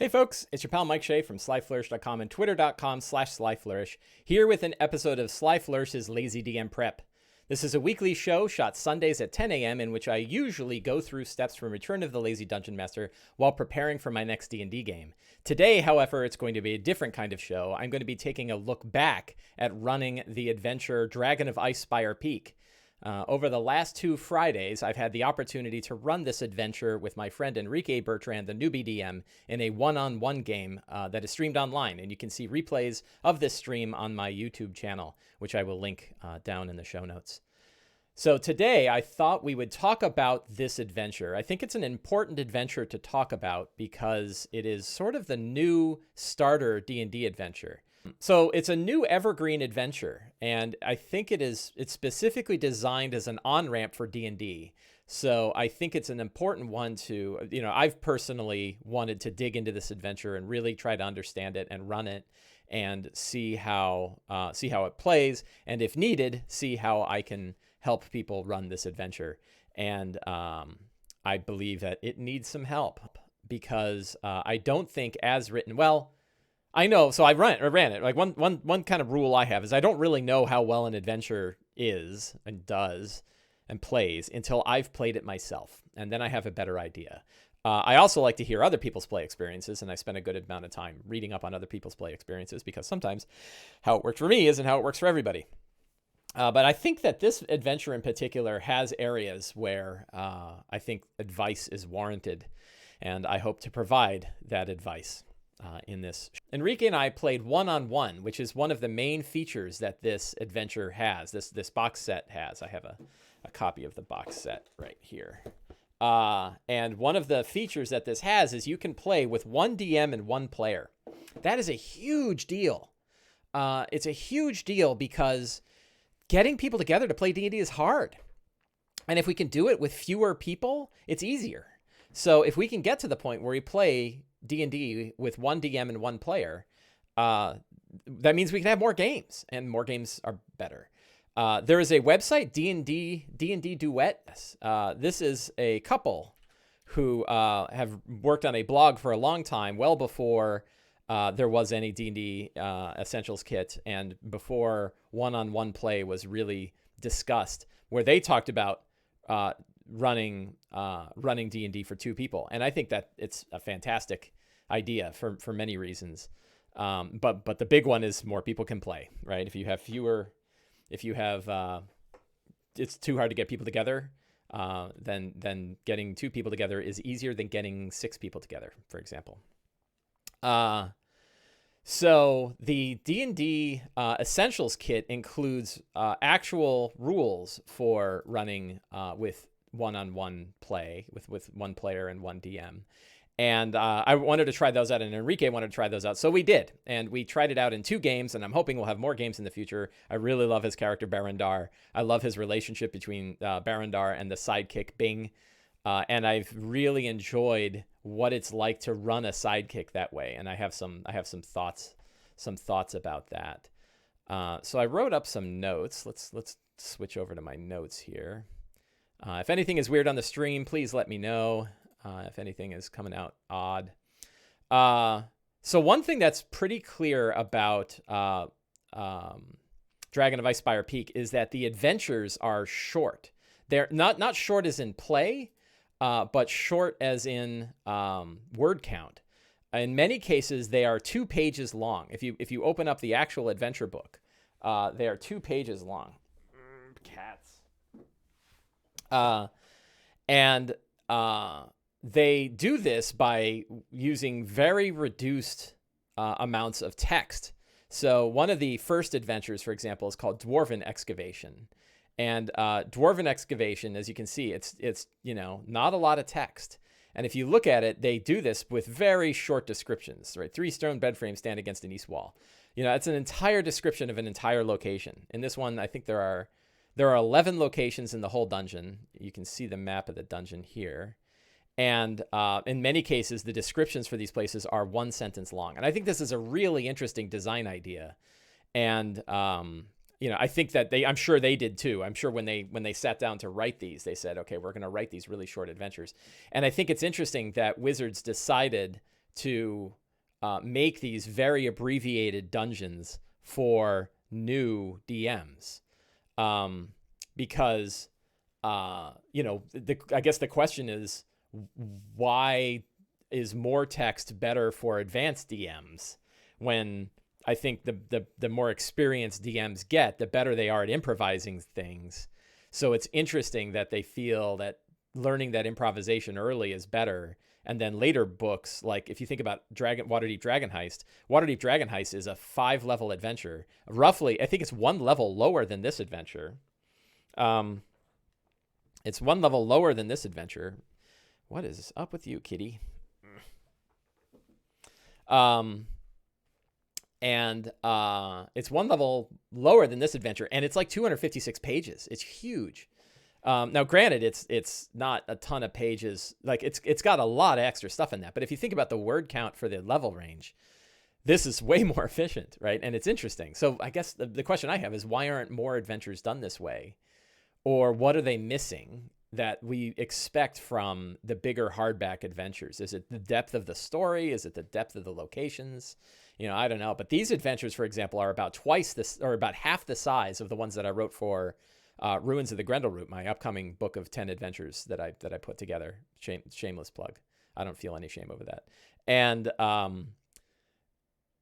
Hey folks, it's your pal Mike Shea from slyflourish.com and twitter.com/slyflourish, here with an episode of Sly Flourish's Lazy DM Prep. This is a weekly show shot Sundays at 10 a.m. in which I usually go through steps from Return of the Lazy Dungeon Master while preparing for my next D&D game. Today, however, it's going to be a different kind of show. I'm going to be taking a look back at running the adventure Dragon of Icespire Peak. Over the last 2 Fridays, I've had the opportunity to run this adventure with my friend Enrique Bertrand, the newbie DM, in a one-on-one game that is streamed online. And you can see replays of this stream on my YouTube channel, which I will link down in the show notes. So today, I thought we would talk about this adventure. I think it's an important adventure to talk about because it is sort of the new starter D&D adventure. So it's a new evergreen adventure, and I think it's specifically designed as an on-ramp for D&D. So I think it's an important one to, I've personally wanted to dig into this adventure and really try to understand it and run it and see how it plays, and if needed, see how I can help people run this adventure. And I believe that it needs some help because I don't think as written, I know, so I ran it. Like one kind of rule I have is I don't really know how well an adventure is and does and plays until I've played it myself, and then I have a better idea. I also like to hear other people's play experiences, and I spend a good amount of time reading up on other people's play experiences because sometimes how it worked for me isn't how it works for everybody. But I think that this adventure in particular has areas where I think advice is warranted, and I hope to provide that advice. In this. Enrique and I played one-on-one, which is one of the main features that this adventure has, this box set has. I have a copy of the box set right here. And one of the features that this has is you can play with one DM and one player. That is a huge deal. It's a huge deal because getting people together to play D&D is hard. And if we can do it with fewer people, it's easier. So if we can get to the point where we play D&D with one DM and one player, that means we can have more games, and more games are better. There is a website, D&D Duet. This is a couple who have worked on a blog for a long time, well before there was any D&D Essentials Kit, and before one-on-one play was really discussed, where they talked about running D&D for 2 people. And I think that it's a fantastic idea for many reasons. But the big one is more people can play, right? If you have it's too hard to get people together, then getting 2 people together is easier than getting 6 people together, for example. So the D&D Essentials Kit includes actual rules for running with one-on-one play with one player and one DM. And I wanted to try those out, and Enrique wanted to try those out. So we did, and we tried it out in 2 games, and I'm hoping we'll have more games in the future. I really love his character, Barandar. I love his relationship between Barandar and the sidekick, Bing. And I've really enjoyed what it's like to run a sidekick that way. And I have some thoughts about that. So I wrote up some notes. Let's switch over to my notes here. If anything is weird on the stream, please let me know. If anything is coming out odd. So one thing that's pretty clear about Dragon of Icespire Peak is that the adventures are short. They're not short as in play, but short as in word count. In many cases, they are 2 pages long. If you open up the actual adventure book, they are 2 pages long. Cats. And they do this by using very reduced amounts of text. So one of the first adventures, for example, is called Dwarven Excavation. And Dwarven Excavation, as you can see, it's not a lot of text. And if you look at it, they do this with very short descriptions, right? 3 stone bed frames stand against an east wall. It's an entire description of an entire location. In this one, I think there are 11 locations in the whole dungeon. You can see the map of the dungeon here. And in many cases, the descriptions for these places are 1 sentence long. And I think this is a really interesting design idea. And I think that I'm sure they did too. I'm sure when they sat down to write these, they said, okay, we're going to write these really short adventures. And I think it's interesting that Wizards decided to make these very abbreviated dungeons for new DMs, because I guess the question is, why is more text better for advanced DMs, when I think the more experienced DMs get, the better they are at improvising things. So it's interesting that they feel that learning that improvisation early is better. And then later books, like if you think about Waterdeep Dragon Heist is a 5-level adventure. Roughly, I think it's 1 level lower than this adventure. It's 1 level lower than this adventure. What is up with you, kitty? It's 1 level lower than this adventure, and it's like 256 pages. It's huge. Now, granted, it's not a ton of pages. Like it's got a lot of extra stuff in that. But if you think about the word count for the level range, this is way more efficient, right? And it's interesting. So I guess the question I have is, why aren't more adventures done this way? Or what are they missing that we expect from the bigger hardback adventures? Is it the depth of the story? Is it the depth of the locations? I don't know. But these adventures, for example, are about twice this, or about half the size of the ones that I wrote for Ruins of the Grendelroot, my upcoming book of 10 adventures that I put together. Shameless plug. I don't feel any shame over that. And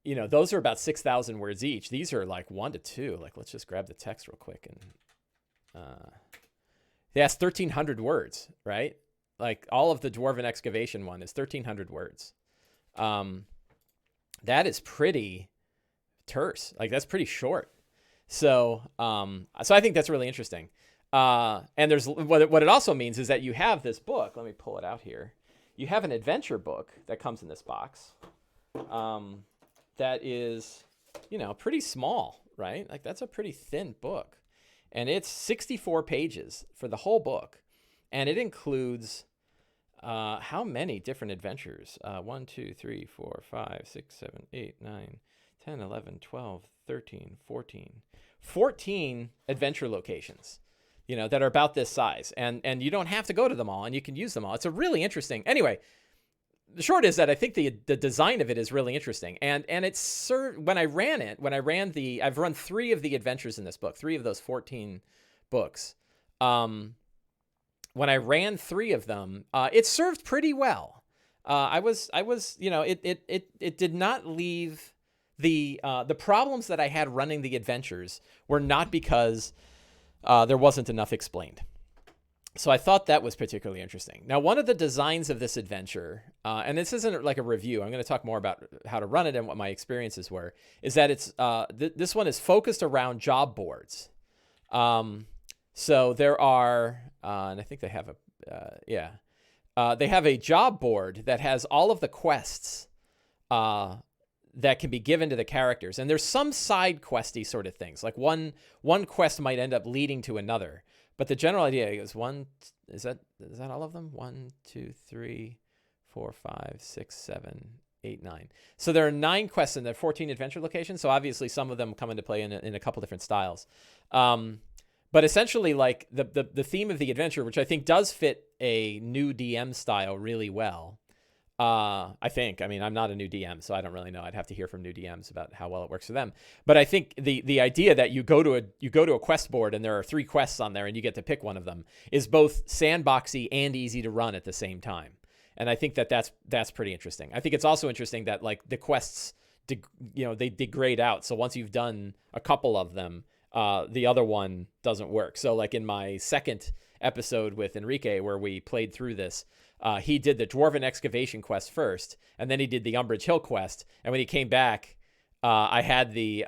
those are about 6,000 words each. These are like 1 to 2. Like, let's just grab the text real quick, and that's 1,300 words, right? Like all of the Dwarven Excavation one is 1,300 words. That is pretty terse. Like that's pretty short. So I think that's really interesting. And there's what it also means is that you have this book. Let me pull it out here. You have an adventure book that comes in this box. That is, pretty small, right? Like that's a pretty thin book, and it's 64 pages for the whole book, and it includes how many different adventures? 1, 2, 3, 4, 5, 6, 7, 8, 9, 10, 11, 12, 13, 14 adventure locations, that are about this size. And you don't have to go to them all, and you can use them all. It's a really interesting. Anyway, the short is that I think the design of it is really interesting. And it's when I ran I've run 3 of the adventures in this book, 3 of those 14 books. When I ran 3 of them, it served pretty well. It did not leave the problems that I had running the adventures were not because there wasn't enough explained. So I thought that was particularly interesting. Now, one of the designs of this adventure, and this isn't like a review, I'm going to talk more about how to run it and what my experiences were, is that it's this one is focused around job boards. So there are, and I think they have they have a job board that has all of the quests that can be given to the characters. And there's some side questy sort of things. Like one quest might end up leading to another. But the general idea is is that all of them? 1, 2, 3, 4, 5, 6, 7, 8, 9. So there are 9 quests in the 14 adventure locations. So obviously some of them come into play in a couple different styles. But essentially, like the theme of the adventure, which I think does fit a new DM style really well. I think. I mean, I'm not a new DM, so I don't really know. I'd have to hear from new DMs about how well it works for them. But I think the idea that you go to a quest board and there are 3 quests on there and you get to pick one of them is both sandboxy and easy to run at the same time. And I think that's pretty interesting. I think it's also interesting that like the quests, they degrade out. So once you've done a couple of them, the other one doesn't work. So like in my second episode with Enrique, where we played through this, he did the Dwarven Excavation quest first, and then he did the Umbrage Hill quest. And when he came back, I had the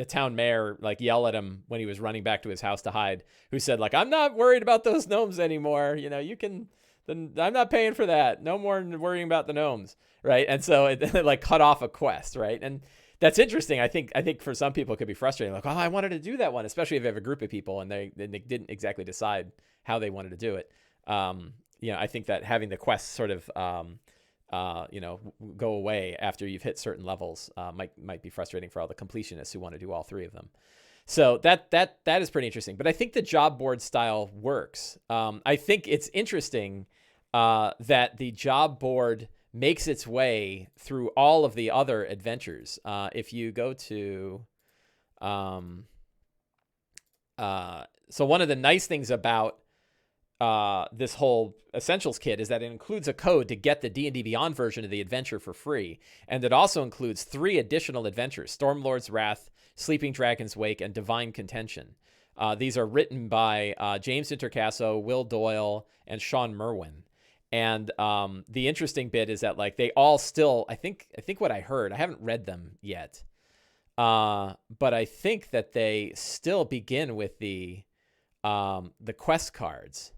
town mayor like yell at him when he was running back to his house to hide, who said like, "I'm not worried about those gnomes anymore. You can. I'm not paying for that. No more worrying about the gnomes." Right. And so it like cut off a quest. Right. And that's interesting. I think for some people it could be frustrating. Like, oh, I wanted to do that one, especially if you have a group of people and they didn't exactly decide how they wanted to do it. I think that having the quests sort of, go away after you've hit certain levels might be frustrating for all the completionists who want to do all 3 of them. So that is pretty interesting. But I think the job board style works. I think it's interesting that the job board makes its way through all of the other adventures. If you go to, so one of the nice things about this whole Essentials Kit is that it includes a code to get the D&D Beyond version of the adventure for free. And it also includes 3 additional adventures: Stormlord's Wrath, Sleeping Dragon's Wake, and Divine Contention. These are written by James Intercasso, Will Doyle, and Sean Merwin. And the interesting bit is that like they all still, I think what I heard, I haven't read them yet, but I think that they still begin with the quest cards.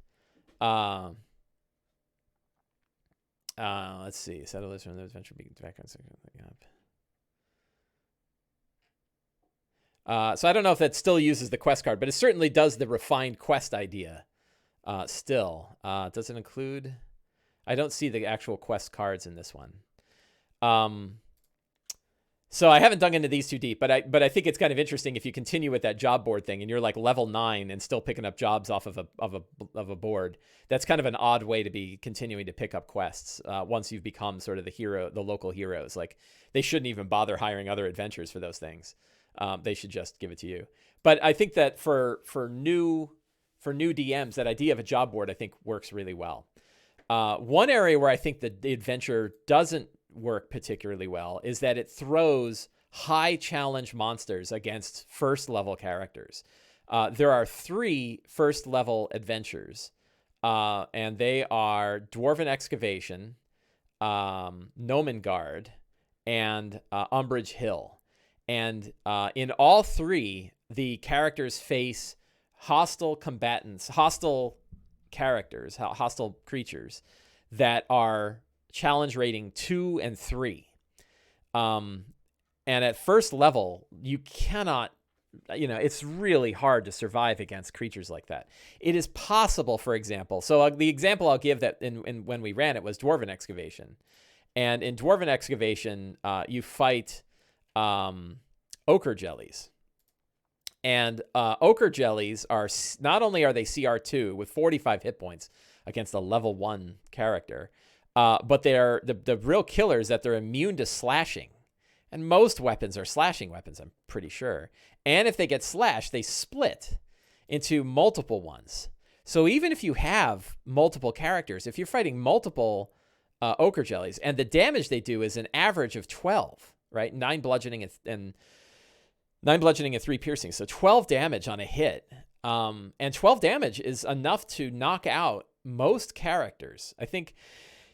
Let's see. Settle this from the adventure being background. So I don't know if that still uses the quest card, but it certainly does the refined quest idea. Still, does it include? I don't see the actual quest cards in this one. So I haven't dug into these too deep, but I think it's kind of interesting if you continue with that job board thing and you're like level 9 and still picking up jobs off of a board. That's kind of an odd way to be continuing to pick up quests once you've become sort of the local heroes. Like they shouldn't even bother hiring other adventurers for those things. They should just give it to you. But I think that for new DMs, that idea of a job board I think works really well. One area where I think that the adventure doesn't work particularly well is that it throws high challenge monsters against first level characters. There are 3 first level adventures, and they are Dwarven Excavation, Gnomengarde, and Umbrage Hill. And in all 3, the characters face hostile combatants, hostile characters, hostile creatures that are challenge rating 2 and 3. And at first level, you cannot, it's really hard to survive against creatures like that. It is possible, for example. So the example I'll give that when we ran it was Dwarven Excavation. And in Dwarven Excavation, you fight ochre jellies. And ochre jellies are, not only are they CR2 with 45 hit points against a level 1 character, but they're the real killers that they're immune to slashing. And most weapons are slashing weapons, I'm pretty sure. And if they get slashed, they split into multiple ones. So even if you have multiple characters, if you're fighting multiple ochre jellies, and the damage they do is an average of 12, right? 9 bludgeoning and 3 piercing. So 12 damage on a hit. And 12 damage is enough to knock out most characters. I think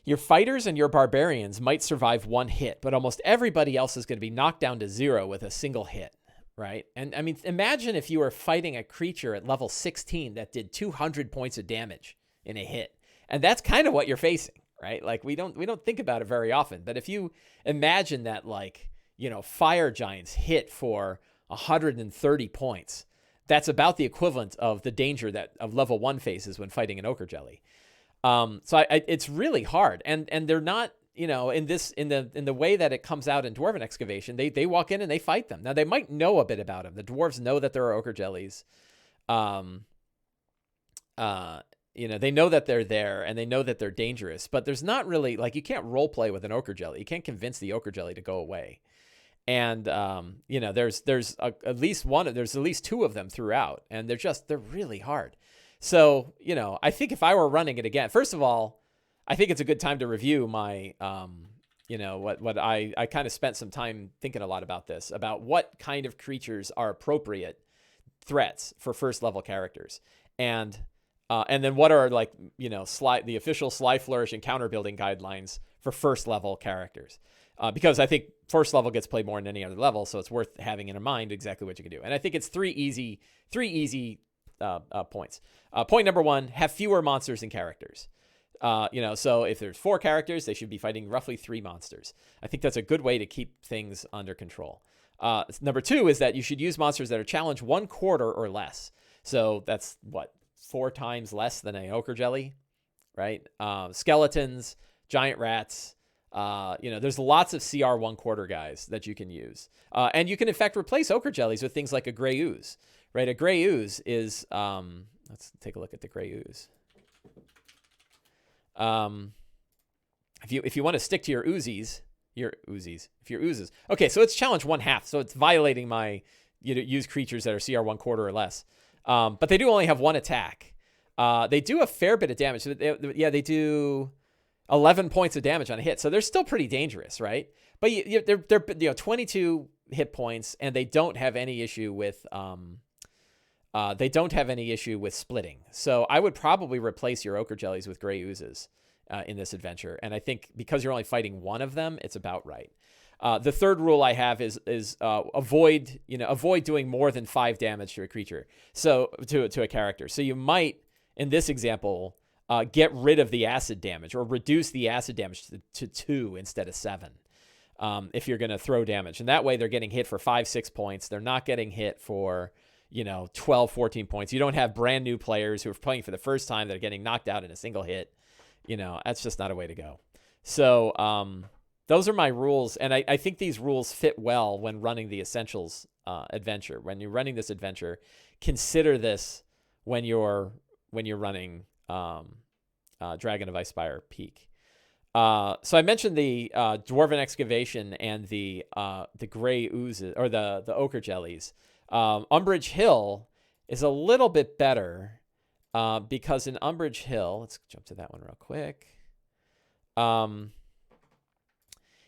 your fighters and your barbarians might survive 1 hit, but almost everybody else is going to be knocked down to 0 with a single hit, right? And I mean, imagine if you were fighting a creature at level 16 that did 200 points of damage in a hit. And that's kind of what you're facing, right? Like we don't think about it very often, but if you imagine that, like, fire giants hit for 130 points, that's about the equivalent of the danger that of level 1 faces when fighting an ochre jelly. So it's really hard, and they're not, in the way that it comes out in Dwarven Excavation, they walk in and they fight them. Now they might know a bit about them. The dwarves know that there are ochre jellies. They know that they're there and they know that they're dangerous, but there's not really, like, you can't role play with an ochre jelly. You can't convince the ochre jelly to go away. And, there's at least 2 of them throughout, and they're really hard. So, I think if I were running it again, first of all, I think it's a good time to review my, what I kind of spent some time thinking a lot about this, about what kind of creatures are appropriate threats for first level characters. And then what are, like, the official Sly Flourish encounter building guidelines for first level characters. Because I think first level gets played more than any other level, so it's worth having in mind exactly what you can do. And I think it's 3 easy points. Point number 1, have fewer monsters and characters. So if there's 4 characters, they should be fighting roughly 3 monsters. I think that's a good way to keep things under control. Number 2 is that you should use monsters that are challenge 1/4 or less. So that's 4 times less than an ochre jelly, right? Skeletons, giant rats. There's lots of CR 1/4 guys that you can use. And you can, in fact, replace ochre jellies with things like a gray ooze, right? A gray ooze is, let's take a look at the gray ooze. if you want to stick to your oozes, if your oozes. Okay, so it's challenge 1/2, so it's violating my use creatures that are CR 1/4 or less. But they do only have 1 attack. They do a fair bit of damage. They do 11 points of damage on a hit, so they're still pretty dangerous, right? But they're 22 hit points, and they don't have any issue with splitting. So I would probably replace your ochre jellies with gray oozes in this adventure, and I think because you're only fighting one of them, it's about right. The third rule I have is avoid doing more than 5 damage to a creature, so to a character. So you might, in this example, get rid of the acid damage or reduce the acid damage to 2 instead of 7 if you're going to throw damage. And that way they're getting hit for 5-6 points. They're not getting hit for 12-14 points. You don't have brand new players who are playing for the first time that are getting knocked out in a single hit. That's just not a way to go. So those are my rules, and I think these rules fit well when running the Essentials adventure. When you're running this adventure, consider this when you're running Dragon of Icespire Peak. So I mentioned the Dwarven Excavation and the gray oozes, or the ochre jellies. Umbrage Hill is a little bit better because in Umbrage Hill, let's jump to that one real quick.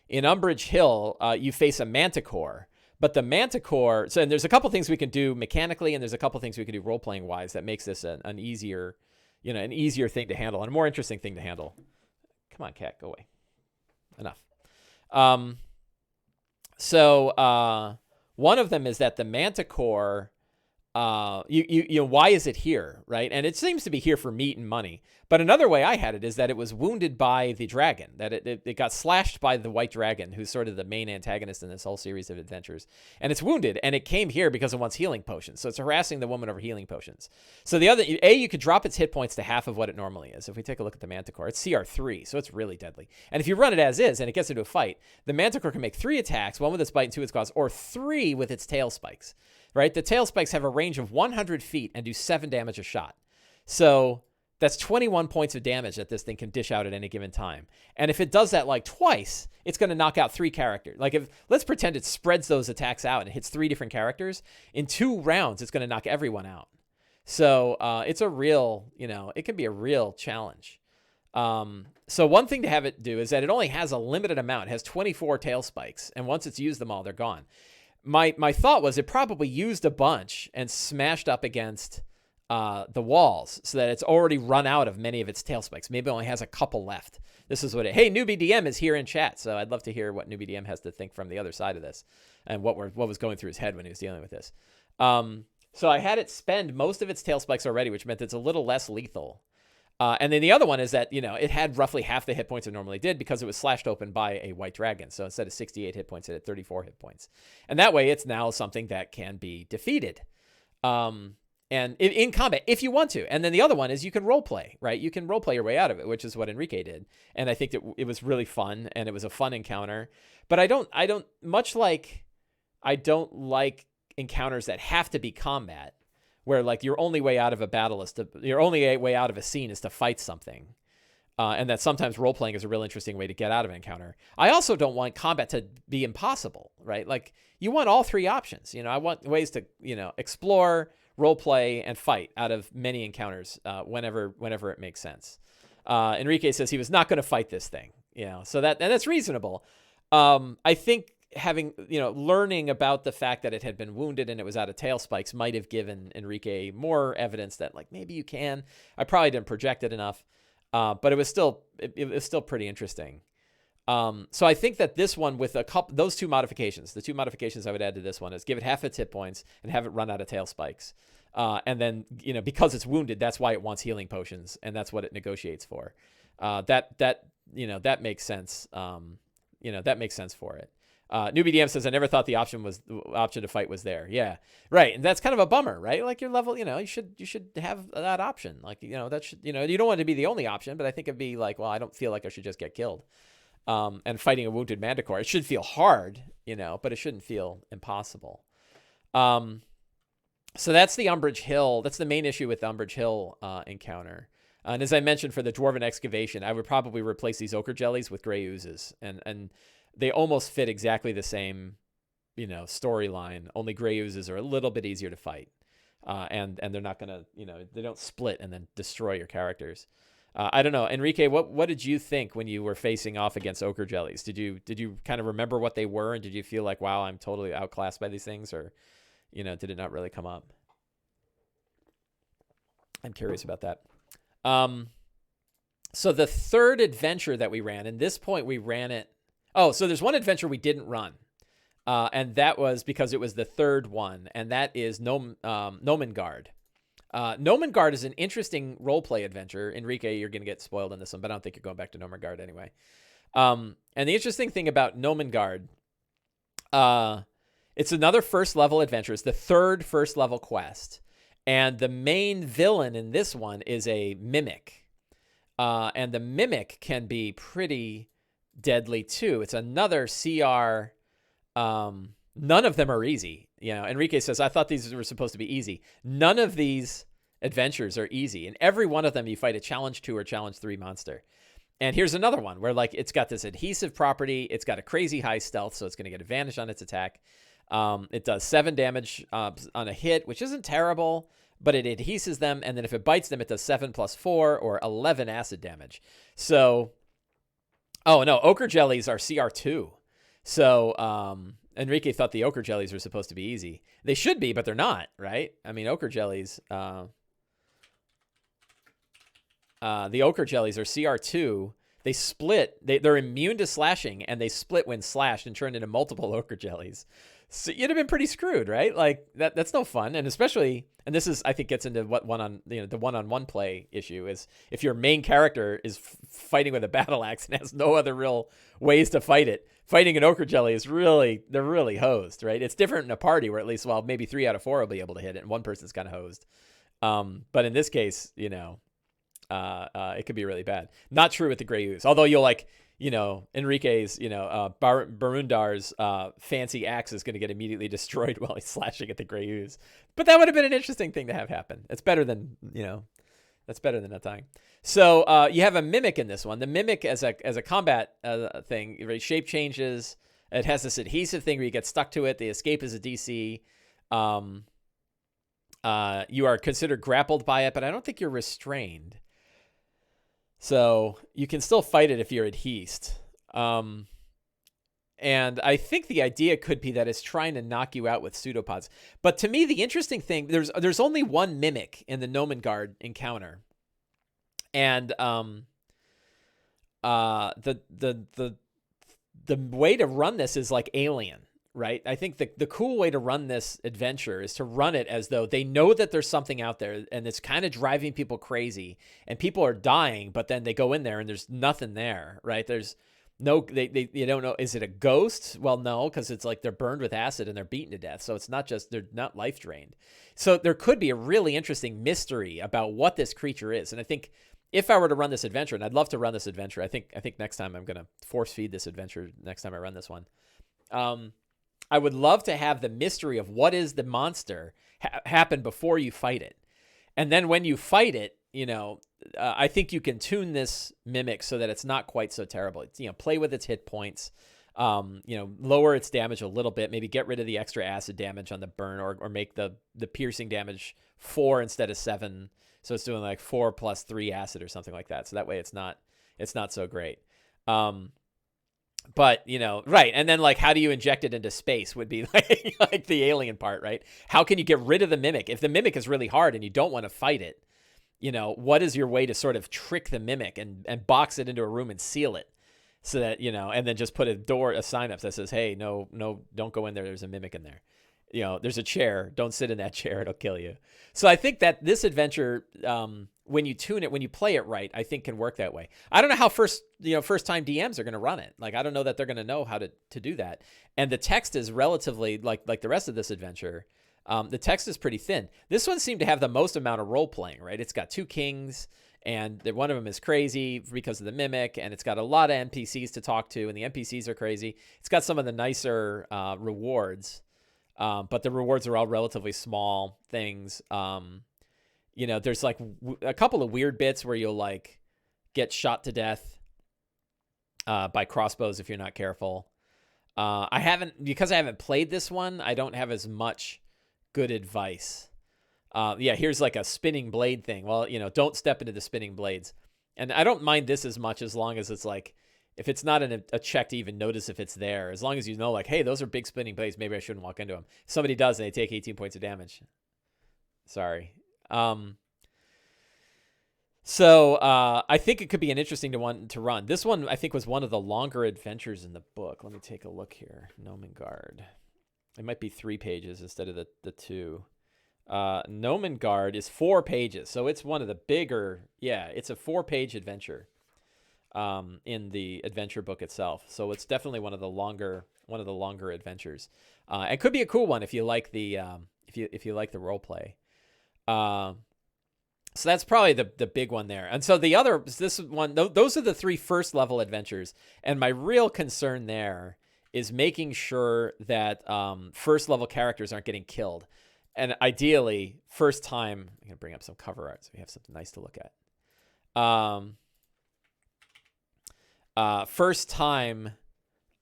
In Umbrage Hill, you face a manticore, but the manticore. And there's a couple things we can do mechanically, and there's a couple things we can do role playing wise that makes this an easier thing to handle and a more interesting thing to handle. Come on, cat, go away. Enough. So one of them is that the manticore, why is it here, right? And it seems to be here for meat and money. But another way I had it is that it was wounded by the dragon, that it got slashed by the white dragon, who's sort of the main antagonist in this whole series of adventures. And it's wounded, and it came here because it wants healing potions. So it's harassing the woman over healing potions. So you could drop its hit points to half of what it normally is. If we take a look at the manticore, it's CR 3, so it's really deadly. And if you run it as is, and it gets into a fight, the manticore can make 3 attacks, 1 with its bite and 2 with its claws, or 3 with its tail spikes. Right? The tail spikes have a range of 100 feet and do 7 damage a shot. So that's 21 points of damage that this thing can dish out at any given time. And if it does that like twice, it's going to knock out 3 characters. Like let's pretend it spreads those attacks out and hits 3 different characters. In 2 rounds, it's going to knock everyone out. So it's a real, it can be a real challenge. So one thing to have it do is that it only has a limited amount. It has 24 tail spikes. And once it's used them all, they're gone. My thought was it probably used a bunch and smashed up against the walls so that it's already run out of many of its tail spikes. Maybe it only has a couple left. This is hey, Newbie DM is here in chat, so I'd love to hear what Newbie DM has to think from the other side of this and what was going through his head when he was dealing with this. So I had it spend most of its tail spikes already, which meant it's a little less lethal. And then the other one is that, it had roughly half the hit points it normally did because it was slashed open by a white dragon. So instead of 68 hit points, it had 34 hit points. And that way it's now something that can be defeated and in combat if you want to. And then the other one is you can role play, right? You can role play your way out of it, which is what Enrique did. And I think that it was really fun and it was a fun encounter. But I don't like encounters that have to be combat, where like your only way out of a battle your only way out of a scene is to fight something. And that sometimes role-playing is a real interesting way to get out of an encounter. I also don't want combat to be impossible, right? Like you want all 3 options. I want ways to, explore, role-play, and fight out of many encounters whenever it makes sense. Enrique says he was not going to fight this thing, so that's reasonable. I think learning about the fact that it had been wounded and it was out of tail spikes might have given Enrique more evidence that like maybe you can. I probably didn't project it enough, but it was still pretty interesting. So I think that this one with those 2 modifications, the 2 modifications I would add to this one is give it half its hit points and have it run out of tail spikes. And then because it's wounded, that's why it wants healing potions and that's what it negotiates for. That makes sense. That makes sense for it. Newbie DM says, I never thought the option to fight was there. Yeah, right. And that's kind of a bummer, right? Like your level, you should have that option. Like, that should, you don't want it to be the only option, but I think it'd be like, well, I don't feel like I should just get killed. And fighting a wounded manticore, it should feel hard, but it shouldn't feel impossible. So that's the Umbrage Hill. That's the main issue with the Umbrage Hill encounter. And as I mentioned for the Dwarven Excavation, I would probably replace these ochre jellies with gray oozes, and they almost fit exactly the same, storyline. Only gray oozes are a little bit easier to fight, and they're not gonna, they don't split and then destroy your characters. I don't know, Enrique. What did you think when you were facing off against ochre jellies? Did you kind of remember what they were, and did you feel like, wow, I'm totally outclassed by these things, or did it not really come up? I'm curious about that. So the third adventure that we ran, and this point we ran it. Oh, so there's one adventure we didn't run, and that was because it was the third one, and that is Gnomengarde. Gnomengarde is an interesting roleplay adventure. Enrique, you're going to get spoiled on this one, but I don't think you're going back to Gnomengarde anyway. And the interesting thing about Gnomengarde, it's another first level adventure. It's the third first level quest. And the main villain in this one is a mimic. And the mimic can be pretty deadly too. It's another CR. None of them are easy. Enrique says, I thought these were supposed to be easy. None of these adventures are easy. And every one of them, you fight a challenge 2 or challenge 3 monster. And here's another one where it's got this adhesive property. It's got a crazy high stealth, so it's going to get advantage on its attack. It does 7 damage on a hit, which isn't terrible, but it adheses them. And then if it bites them, it does 7 + 4 or 11 acid damage. So, oh no, ochre jellies are CR2. So, Enrique thought the ochre jellies were supposed to be easy. They should be, but they're not, right? I mean, ochre jellies, the ochre jellies are CR2. They split. They're immune to slashing, and they split when slashed and turn into multiple ochre jellies. So you'd have been pretty screwed, right? Like that's no fun. And especially, and this is, I think, gets into what the one-on-one play issue is if your main character is fighting with a battle axe and has no other real ways to fight it. Fighting an ochre jelly is they're really hosed, right? It's different in a party where at least, well, maybe 3 out of 4 will be able to hit it, and one person's kind of hosed. But in this case, it could be really bad. Not true with the gray ooze, although you'll Enrique's, Barundar's fancy axe is going to get immediately destroyed while he's slashing at the gray ooze. But that would have been an interesting thing to have happen. It's better than, that's better than not dying. So you have a mimic in this one. The mimic as a combat thing, shape changes. It has this adhesive thing where you get stuck to it. The escape is a DC. You are considered grappled by it, but I don't think you're restrained. So you can still fight it if you're adhesed. And I think the idea could be that it's trying to knock you out with pseudopods. But to me, the interesting thing, there's only one mimic in the Gnomengarde encounter. And the way to run this is like Alien, right? I think the cool way to run this adventure is to run it as though they know that there's something out there and it's kind of driving people crazy and people are dying, but then they go in there and there's nothing there, right? There's no, you don't know, is it a ghost? Well, no, because it's like they're burned with acid and they're beaten to death. So it's not just, they're not life drained. So there could be a really interesting mystery about what this creature is. And I think if I were to run this adventure, and I'd love to run this adventure, I think next time I'm going to force feed this adventure next time I run this one. I would love to have the mystery of what is the monster happen before you fight it. And then when you fight it, I think you can tune this mimic so that it's not quite so terrible. It's, play with its hit points, lower its damage a little bit, maybe get rid of the extra acid damage on the burn or make the piercing damage 4 instead of 7. So it's doing like 4 + 3 acid or something like that. So that way it's not so great. But, right. And then how do you inject it into space would be like the alien part, right? How can you get rid of the mimic? If the mimic is really hard and you don't want to fight it, what is your way to sort of trick the mimic and box it into a room and seal it so that, and then just put a sign up that says, hey, no, don't go in there. There's a mimic in there. There's a chair. Don't sit in that chair. It'll kill you. So I think that this adventure, when you tune it, when you play it right, I think can work that way. I don't know how first time DMs are going to run it. I don't know that they're going to know how to do that. And the text is relatively like the rest of this adventure. The text is pretty thin. This one seemed to have the most amount of role playing, right? It's got 2 kings and one of them is crazy because of the mimic. And it's got a lot of NPCs to talk to and the NPCs are crazy. It's got some of the nicer rewards. But the rewards are all relatively small things. you know, there's like a couple of weird bits where you'll like get shot to death by crossbows if you're not careful. Because I haven't played this one, I don't have as much good advice. Yeah, here's like a spinning blade thing. Well, you know, don't step into the spinning blades. And I don't mind this as much as long as it's like, if it's not a check to even notice if it's there, as long as you know, like, hey, those are big spinning blades, maybe I shouldn't walk into them. If somebody does, and they take 18 points of damage. Sorry. So I think it could be an interesting one to run. This one, I think, was one of the longer adventures in the book. Let me take a look here. Gnomengarde. It might be 3 pages instead of the 2. Gnomengarde is 4 pages, so it's one of the bigger. Yeah, it's a 4-page adventure in the adventure book itself. So it's definitely one of the longer adventures. It could be a cool one if you like the if you like the role play. So that's probably the big one there. And so this one, those are the 3 first level adventures. And my real concern there is making sure that first level characters aren't getting killed. And ideally, first time, I'm going to bring up some cover art so we have something nice to look at. First time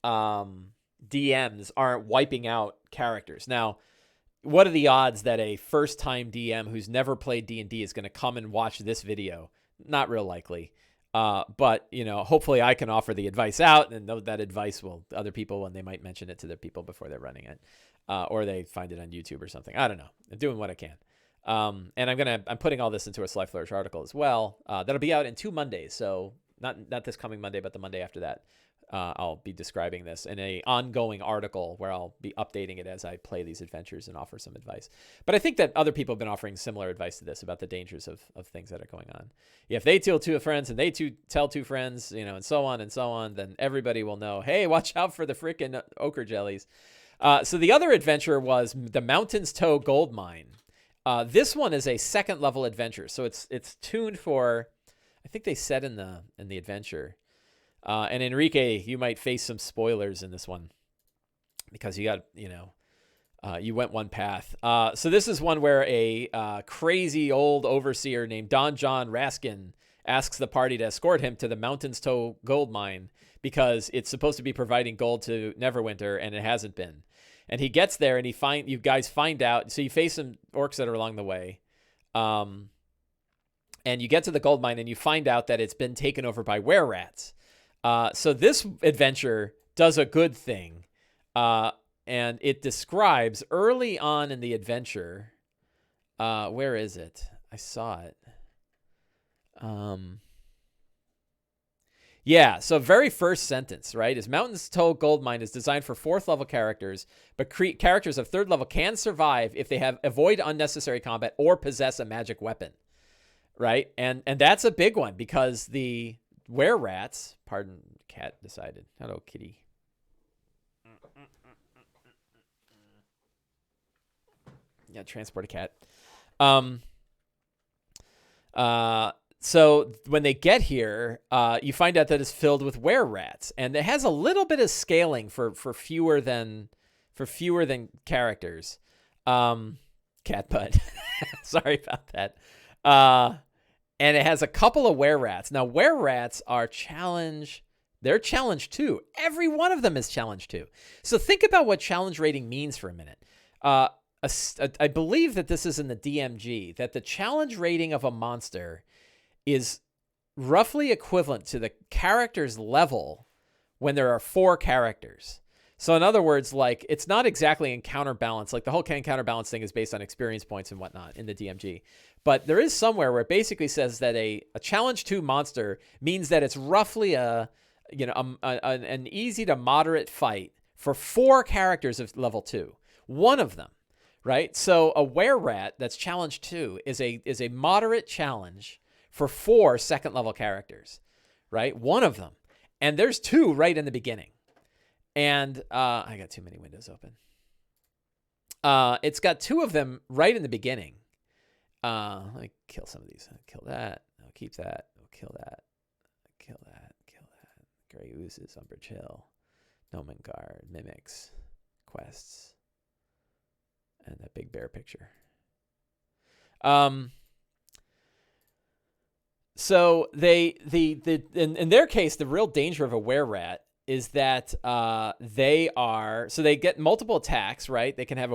DMs aren't wiping out characters. Now, what are the odds that a first-time DM who's never played D&D is going to come and watch this video? Not real likely. But, you know, hopefully I can offer the advice out, and that advice will other people, and they might mention it to their people before they're running it. Or they find it on YouTube or something. I don't know. I'm doing what I can. And I'm putting all this into a Sly Flourish article as well. That'll be out in 2 Mondays. So not this coming Monday, but the Monday after that. I'll be describing this in a ongoing article where I'll be updating it as I play these adventures and offer some advice. But I think that other people have been offering similar advice to this about the dangers of things that are going on. If they tell 2 friends and they tell 2 friends, you know, and so on, then everybody will know, hey, watch out for the freaking ochre jellies. So the other adventure was the Mountains Toe Gold Mine. This one is a 2nd level adventure. So it's tuned for, I think they said in the adventure. And Enrique, you might face some spoilers in this one because you got, you know, you went one path. So this is one where a crazy old overseer named Don John Raskin asks the party to escort him to the Mountains Toe Gold Mine because it's supposed to be providing gold to Neverwinter, and it hasn't been. And he gets there, and you guys find out. So you face some orcs that are along the way. And you get to the gold mine, and you find out that it's been taken over by were-rats. So this adventure does a good thing, and it describes early on in the adventure, where is it? I saw it. Yeah, so very first sentence, right, is Mountains Toe Gold Mine is designed for 4th level characters, but characters of 3rd level can survive if they avoid unnecessary combat or possess a magic weapon, right? And that's a big one because the were-rats, pardon, cat decided. Hello, kitty. Yeah, transport a cat. So when they get here, you find out that it's filled with were-rats, and it has a little bit of scaling for fewer than characters. Cat butt. Sorry about that. And it has a couple of were-rats. Now, were-rats are challenge. They're challenge 2. Every one of them is challenge 2. So think about what challenge rating means for a minute. I believe that this is in the DMG, that the challenge rating of a monster is roughly equivalent to the character's level when there are 4 characters. So in other words, like, it's not exactly in counterbalance. Like, the whole counterbalance thing is based on experience points and whatnot in the DMG. But there is somewhere where it basically says that a challenge 2 monster means that it's roughly an easy to moderate fight for 4 characters of level 2. One of them, right? So a were-rat that's challenge 2 is a moderate challenge for 4 2nd level characters, right? One of them. And there's 2 right in the beginning. And I got too many windows open. It's got 2 of them right in the beginning. Let me kill some of these. I'll kill that. I'll keep that. I'll kill that. Kill that. Kill that. Gray Oozes, Umbrage Hill, Gnomengarde, Mimics, Quests, and that big bear picture. So in their case, the real danger of a were-rat is that they get multiple attacks, right? They can have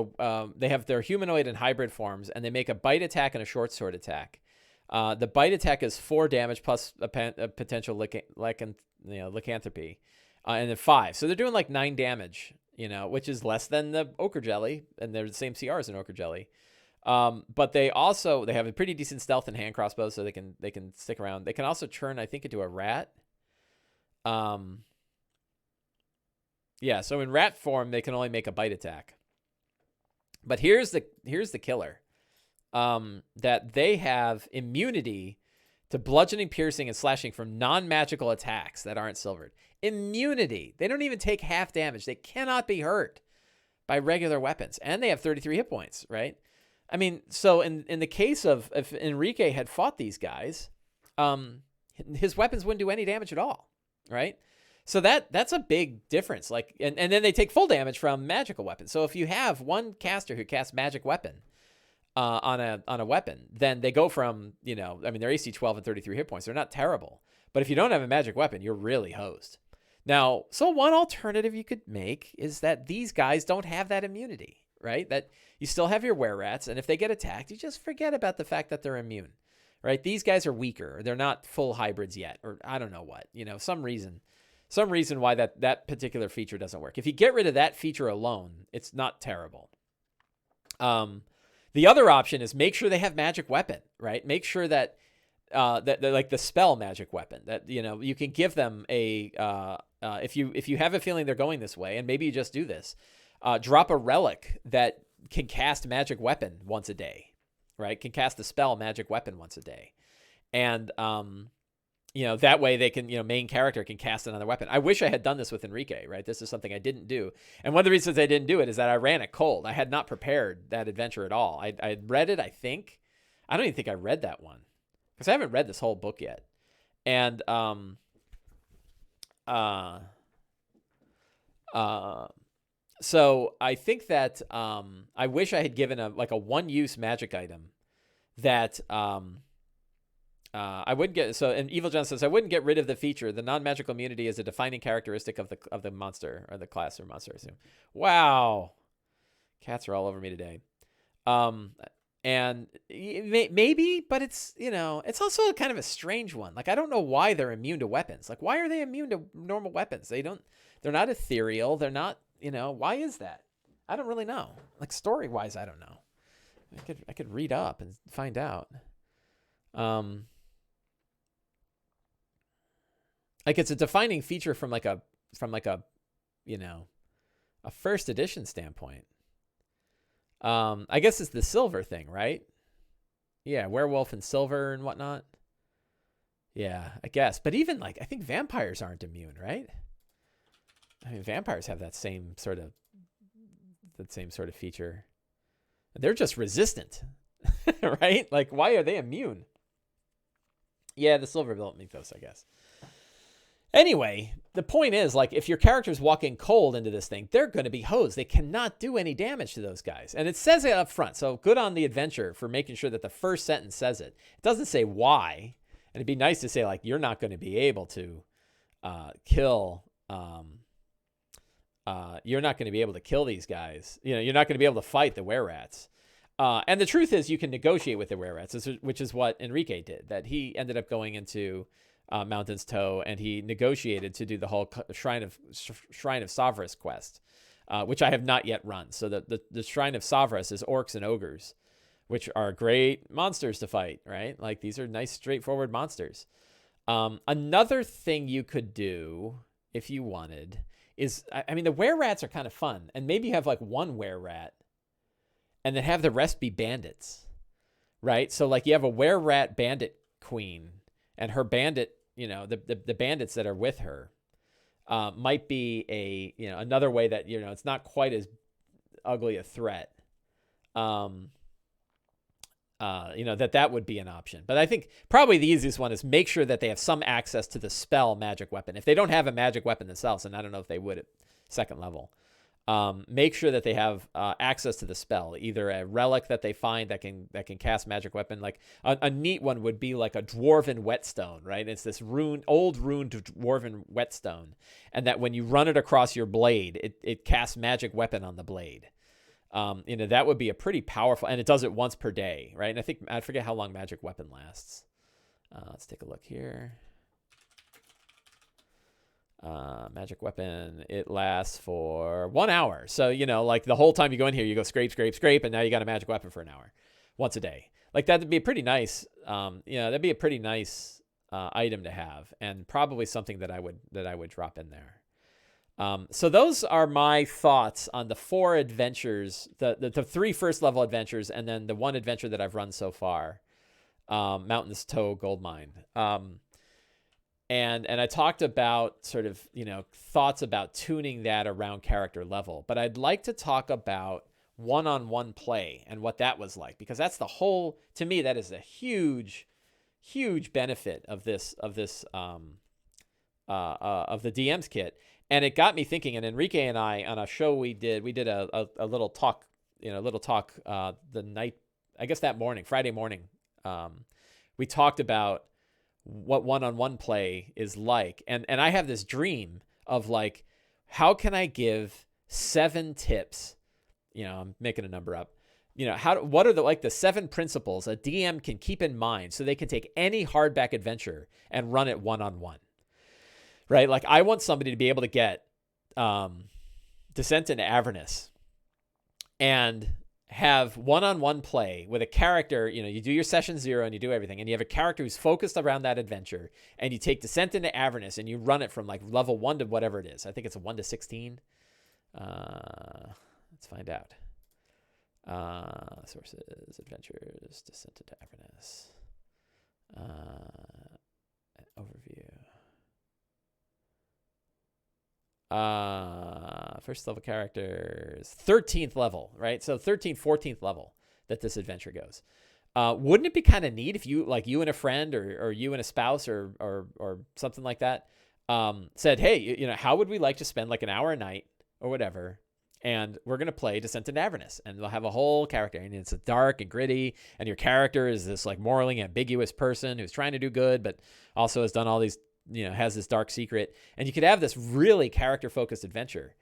they have their humanoid and hybrid forms, and they make a bite attack and a short sword attack. The bite attack is 4 damage plus a potential lycanthropy, and then 5. So they're doing like 9 damage, which is less than the ochre jelly, and they're the same CR as an ochre jelly. But they have a pretty decent stealth and hand crossbows, so they can stick around. They can also turn, I think, into a rat. Yeah, so in rat form, they can only make a bite attack. But here's the killer. That they have immunity to bludgeoning, piercing, and slashing from non-magical attacks that aren't silvered. Immunity. They don't even take half damage. They cannot be hurt by regular weapons. And they have 33 hit points, right? I mean, so in the case of if Enrique had fought these guys, his weapons wouldn't do any damage at all, right? So that's a big difference. Like, and then they take full damage from magical weapons. So if you have one caster who casts magic weapon on a weapon, then they go from, their AC 12 and 33 hit points. They're not terrible. But if you don't have a magic weapon, you're really hosed. Now, so one alternative you could make is that these guys don't have that immunity, right? That you still have your were-rats, and if they get attacked, you just forget about the fact that they're immune, right? These guys are weaker. Or they're not full hybrids yet, or I don't know what. Some reason why that particular feature doesn't work. If you get rid of that feature alone, it's not terrible. The other option is make sure they have magic weapon, right? Make sure that that like the spell magic weapon, that you can give them a if you have a feeling they're going this way, and maybe you just do this, drop a relic that can cast magic weapon once a day, right? Can cast the spell magic weapon once a day, and that way they can, main character can cast another weapon. I wish I had done this with Enrique, right? This is something I didn't do. And one of the reasons I didn't do it is that I ran it cold. I had not prepared that adventure at all. I had read it, I think. I don't even think I read that one, because I haven't read this whole book yet. And so I think that I wish I had given a one-use magic item that I wouldn't get. So, and Evil John says, I wouldn't get rid of the feature. The non-magical immunity is a defining characteristic of the monster, or the class or monster, I assume. Wow, cats are all over me today. And maybe, but it's it's also kind of a strange one. Like, I don't know why they're immune to weapons. Like, why are they immune to normal weapons? They're not ethereal. They're not. Why is that? I don't really know. Like, story wise, I don't know. I could read up and find out. Like, it's a defining feature from a first edition standpoint. I guess it's the silver thing, right? Yeah, werewolf and silver and whatnot. Yeah, I guess. But even I think vampires aren't immune, right? I mean, vampires have that same sort of feature. They're just resistant, right? Like, why are they immune? Yeah, the silver don't make those, I guess. Anyway, the point is, if your character's walking cold into this thing, they're going to be hosed. They cannot do any damage to those guys. And it says it up front. So good on the adventure for making sure that the first sentence says it. It doesn't say why. And it'd be nice to say, you're not going to be able to kill... you're not going to be able to kill these guys. You're not going to be able to fight the were-rats. And the truth is, you can negotiate with the were-rats, which is what Enrique did. That he ended up going into Mountain's Toe, and he negotiated to do the whole Shrine of Savras quest, which I have not yet run. So the Shrine of Savras is orcs and ogres, which are great monsters to fight, right? Like, these are nice, straightforward monsters. Another thing you could do, if you wanted, is, I mean, the were-rats are kind of fun. And maybe you have one were-rat, and then have the rest be bandits, right? So you have a were-rat bandit queen, and her bandit, the bandits that are with her might be another way that, it's not quite as ugly a threat. That would be an option. But I think probably the easiest one is make sure that they have some access to the spell magic weapon. If they don't have a magic weapon themselves, and I don't know if they would at second level, make sure that they have access to the spell, either a relic that they find that can cast magic weapon. Like a neat one would be like a Dwarven Whetstone, right? It's this old runed Dwarven Whetstone, and that when you run it across your blade, it casts magic weapon on the blade. That would be a pretty powerful, and it does it once per day, right? And I forget how long magic weapon lasts. Let's take a look here. Magic weapon, it lasts for 1 hour. So, like the whole time you go in here, you go scrape, scrape, scrape, and now you got a magic weapon for an hour, once a day. Like that'd be a pretty nice, that'd be a pretty nice item to have, and probably something that I would drop in there. So those are my thoughts on the 4 adventures, the 3 first level adventures, and then the 1 adventure that I've run so far, Mountain's Toe Gold Mine. And I talked about sort of, thoughts about tuning that around character level. But I'd like to talk about one-on-one play and what that was like, because that's to me, that is a huge, huge benefit of the DM's kit. And it got me thinking, and Enrique and I, on a show we did a little talk, the night, I guess that morning, Friday morning. We talked about what one-on-one play is like. And I have this dream of like, how can I give 7 tips? I'm making a number up. What are the 7 principles a DM can keep in mind so they can take any hardback adventure and run it one-on-one, right? Like I want somebody to be able to get Descent into Avernus and have one-on-one play with a character. You do your session 0 and you do everything, and you have a character who's focused around that adventure, and you take Descent into Avernus and you run it from like level 1 to whatever it is. I think it's a 1 to 16. Let's find out. Sources, adventures, Descent into Avernus. Overview. First level characters, 13th level, right? So 13th, 14th level that this adventure goes. Wouldn't it be kind of neat if you and a friend or you and a spouse or something like that said, hey, how would we like to spend like an hour a night or whatever, and we're going to play Descent into Avernus, and we'll have a whole character, and it's dark and gritty, and your character is this like morally ambiguous person who's trying to do good but also has done all these, has this dark secret, and you could have this really character-focused adventure.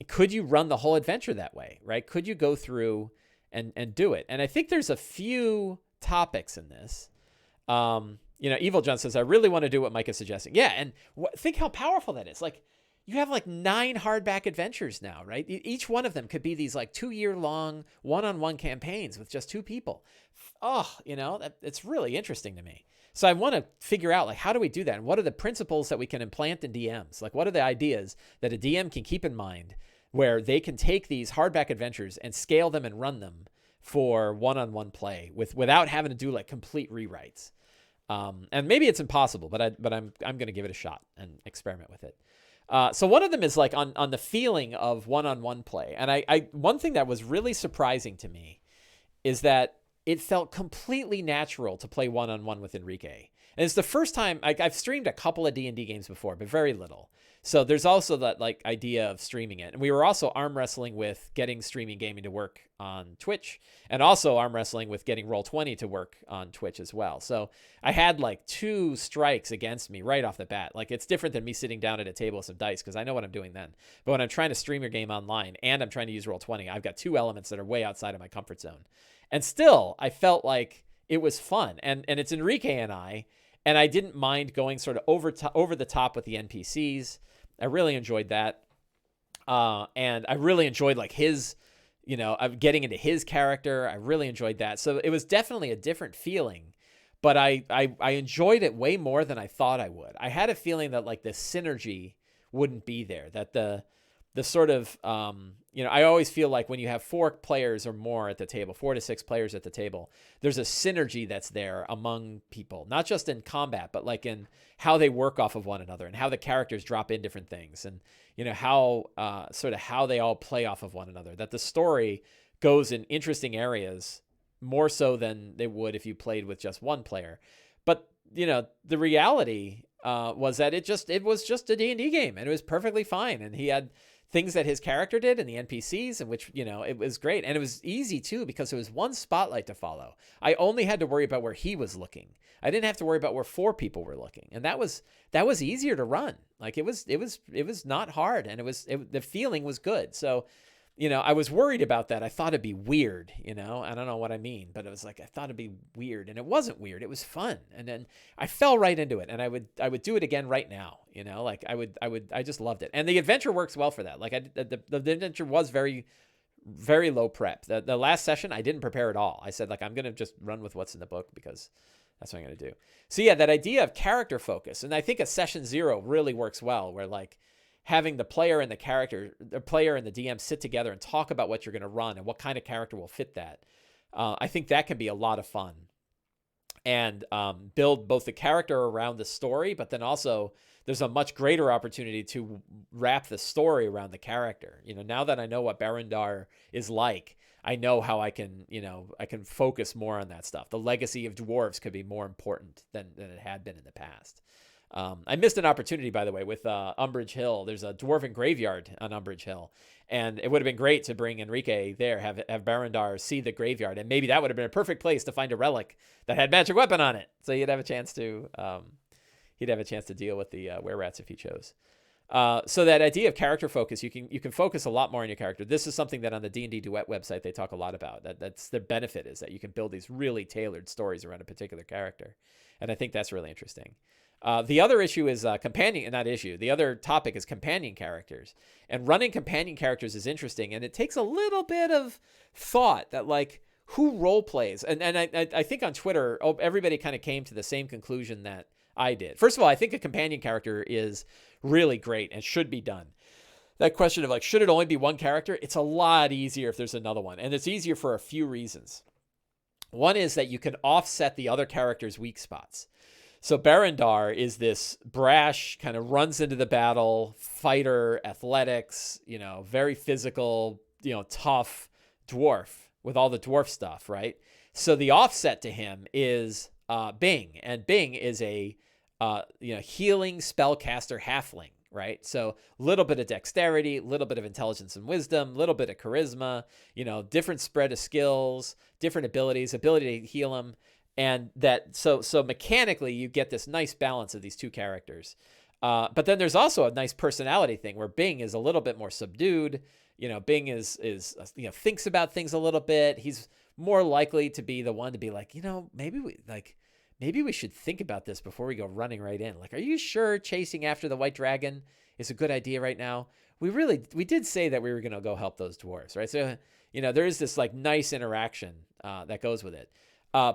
Could you run the whole adventure that way, right? Could you go through and do it? And I think there's a few topics in this. Evil John says, I really want to do what Mike is suggesting. Yeah, and think how powerful that is. Like, you have like 9 hardback adventures now, right? Each one of them could be these like 2-year-long one-on-one campaigns with just 2 people. Oh, it's really interesting to me. So I want to figure out, like, how do we do that? And what are the principles that we can implant in DMs? Like, what are the ideas that a DM can keep in mind where they can take these hardback adventures and scale them and run them for one-on-one play without having to do like complete rewrites? And maybe it's impossible, but I'm going to give it a shot and experiment with it. So one of them is like on the feeling of one-on-one play. And I one thing that was really surprising to me is that it felt completely natural to play one-on-one with Enrique. And it's the first time I've streamed a couple of D&D games before, but very little. So there's also that like idea of streaming it. And we were also arm wrestling with getting streaming gaming to work on Twitch, and also arm wrestling with getting Roll20 to work on Twitch as well. So I had like 2 strikes against me right off the bat. Like, it's different than me sitting down at a table with some dice, because I know what I'm doing then. But when I'm trying to stream your game online and I'm trying to use Roll20, I've got 2 elements that are way outside of my comfort zone. And still, I felt like it was fun. And it's Enrique and I didn't mind going sort of over the top with the NPCs. I really enjoyed that. And I really enjoyed like his, getting into his character. I really enjoyed that. So it was definitely a different feeling, but I enjoyed it way more than I thought I would. I had a feeling that like the synergy wouldn't be there, that the sort of, I always feel like when you have 4 players or more at the table, 4 to 6 players at the table, there's a synergy that's there among people, not just in combat, but like in how they work off of one another and how the characters drop in different things, and, how they all play off of one another, that the story goes in interesting areas more so than they would if you played with just one player. But, the reality was that it was just a D&D game, and it was perfectly fine. And he had things that his character did and the NPCs, and which, it was great. And it was easy too, because it was one spotlight to follow. I only had to worry about where he was looking. I didn't have to worry about where 4 people were looking. And that was easier to run. Like it was not hard, and the feeling was good. So, I was worried about that. I thought it'd be weird, I don't know what I mean, but it was like, I thought it'd be weird, and it wasn't weird. It was fun. And then I fell right into it, and I would do it again right now. Like I just loved it. And the adventure works well for that. Like the adventure was very, very low prep. The last session, I didn't prepare at all. I said, like, I'm going to just run with what's in the book because that's what I'm going to do. So yeah, that idea of character focus. And I think a session 0 really works well, where like having the player and the DM sit together and talk about what you're going to run and what kind of character will fit that. I think that can be a lot of fun, and build both the character around the story, but then also there's a much greater opportunity to wrap the story around the character. Now that I know what Barandar is like, I know how I can focus more on that stuff. The legacy of dwarves could be more important than it had been in the past. I missed an opportunity, by the way, with Umbrage Hill. There's a Dwarven graveyard on Umbrage Hill, and it would have been great to bring Enrique there, have Barandar see the graveyard, and maybe that would have been a perfect place to find a relic that had magic weapon on it. So he'd have a chance to deal with the were-rats if he chose. So that idea of character focus, you can focus a lot more on your character. This is something that on the D&D Duet website they talk a lot about. That's the benefit, is that you can build these really tailored stories around a particular character, and I think that's really interesting. The other issue is the other topic is companion characters, and running companion characters is interesting, and it takes a little bit of thought that, like, who role plays. And I think on Twitter, everybody kind of came to the same conclusion that I did. First of all, I think a companion character is really great and should be done. That question of, like, should it only be one character? It's a lot easier if there's another one, and it's easier for a few reasons. One is that you can offset the other character's weak spots. So Barandar is this brash, kind of runs into the battle, fighter, athletics, very physical, tough dwarf with all the dwarf stuff, right? So the offset to him is Bing, and Bing is a healing spellcaster halfling, right? So a little bit of dexterity, a little bit of intelligence and wisdom, a little bit of charisma, different spread of skills, different ability to heal him. And that, so mechanically you get this nice balance of these two characters. But then there's also a nice personality thing where Bing is a little bit more subdued. Bing is thinks about things a little bit. He's more likely to be the one to be like, maybe we should think about this before we go running right in. Like, are you sure chasing after the white dragon is a good idea right now? We did say that we were going to go help those dwarves, right? So, there is this like nice interaction that goes with it.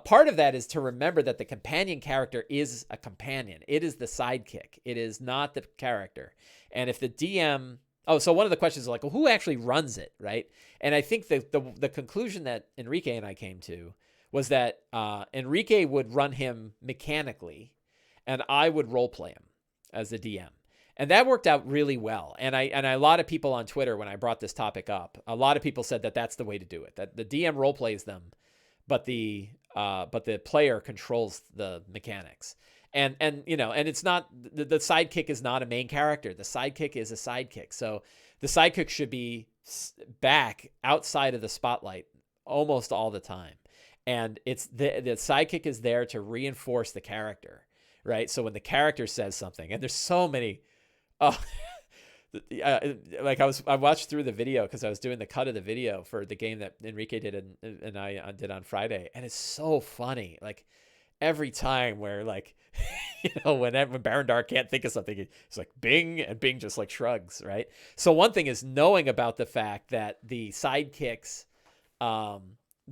Part of that is to remember that the companion character is a companion. It is the sidekick. It is not the character. And if the DM... so one of the questions is like, well, who actually runs it, right? And I think the conclusion that Enrique and I came to was that Enrique would run him mechanically, and I would role play him as the DM. And that worked out really well. And a lot of people on Twitter, when I brought this topic up, a lot of people said that that's the way to do it, that the DM role plays them, but the player controls the mechanics. And it's not, the sidekick is not a main character. The sidekick is a sidekick. So the sidekick should be back outside of the spotlight almost all the time. And it's the sidekick is there to reinforce the character, right? So when the character says something, and there's so many, like I watched through the video because I was doing the cut of the video for the game that Enrique did and I did on Friday, and it's so funny. Like every time where like, when Barandar can't think of something, it's like Bing, and Bing just like shrugs, right? So one thing is knowing about the fact that the sidekicks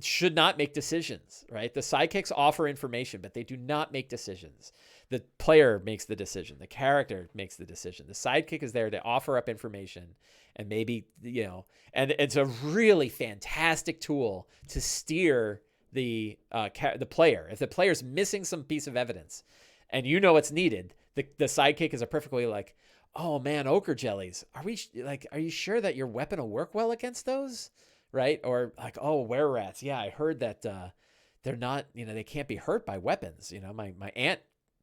should not make decisions, right? The sidekicks offer information, but they do not make decisions. The player makes the decision. The character makes the decision. The sidekick is there to offer up information, and maybe, and it's a really fantastic tool to steer the player. If the player's missing some piece of evidence and it's needed, the sidekick is a perfectly like, oh man, ochre jellies. Are you sure that your weapon will work well against those? Right? Or like, oh, were-rats. Yeah, I heard that they're not, they can't be hurt by weapons. My aunt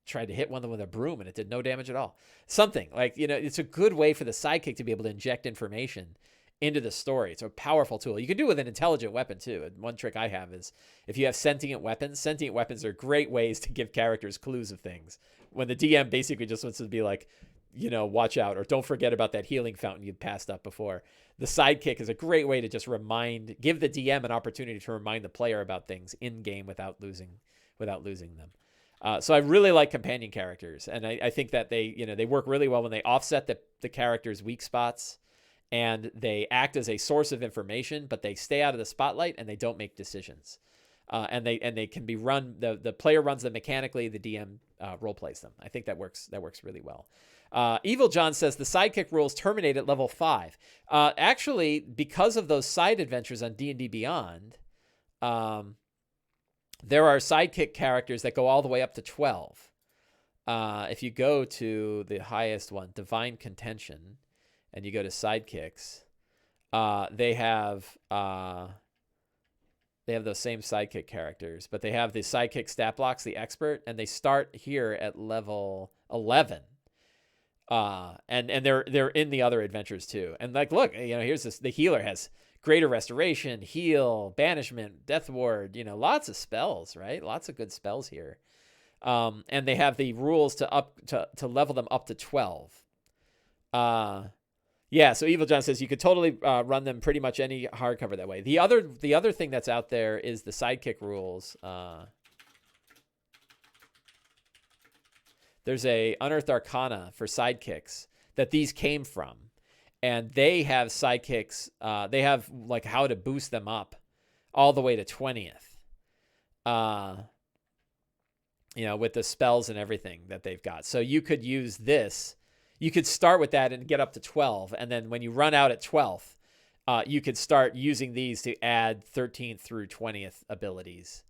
tried to hit one of them with a broom and it did no damage at all. Something like, it's a good way for the sidekick to be able to inject information into the story. It's a powerful tool. You can do it with an intelligent weapon too. And one trick I have is if you have sentient weapons are great ways to give characters clues of things. When the DM basically just wants to be like, watch out, or don't forget about that healing fountain you passed up before. The sidekick is a great way to just give the DM an opportunity to remind the player about things in game without losing them. So I really like companion characters, and I think that they work really well when they offset the character's weak spots, and they act as a source of information, but they stay out of the spotlight and they don't make decisions. And they can be run. The player runs them mechanically. The DM role plays them. I think that works really well. Evil John says the sidekick rules terminate at level 5. Actually, because of those side adventures on D&D Beyond, there are sidekick characters that go all the way up to 12. If you go to the highest one, Divine Contention, and you go to sidekicks, they have those same sidekick characters, but they have the sidekick stat blocks, the expert, and they start here at level 11. And they're in the other adventures too. And like, look, here's this, the healer has greater restoration, heal, banishment, death ward, lots of spells, right? Lots of good spells here. And they have the rules to level them up to 12. Yeah, so Evil John says you could totally run them pretty much any hardcover that way. The other thing that's out there is the sidekick rules. There's a Unearthed Arcana for sidekicks that these came from, and they have sidekicks. They have like how to boost them up all the way to 20th. With the spells and everything that they've got. So you could use this. You could start with that and get up to 12. And then when you run out at 12th, you could start using these to add 13th through 20th abilities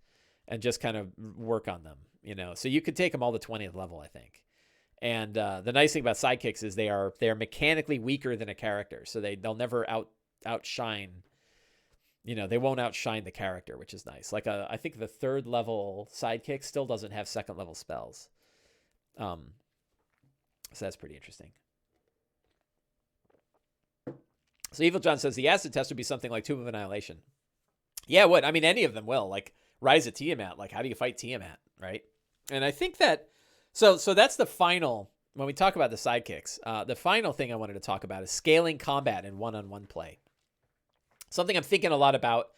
and just kind of work on them, So you could take them all to 20th level, I think. And the nice thing about sidekicks is they are mechanically weaker than a character. So they'll never outshine, they won't outshine the character, which is nice. Like I think the 3rd level sidekick still doesn't have 2nd level spells. So that's pretty interesting. So Evil John says the acid test would be something like Tomb of Annihilation. Yeah, it would. I mean, any of them will. Like Rise of Tiamat. Like, how do you fight Tiamat, right? And I think that... So that's the final... When we talk about the sidekicks, the final thing I wanted to talk about is scaling combat in one-on-one play. Something I'm thinking a lot about.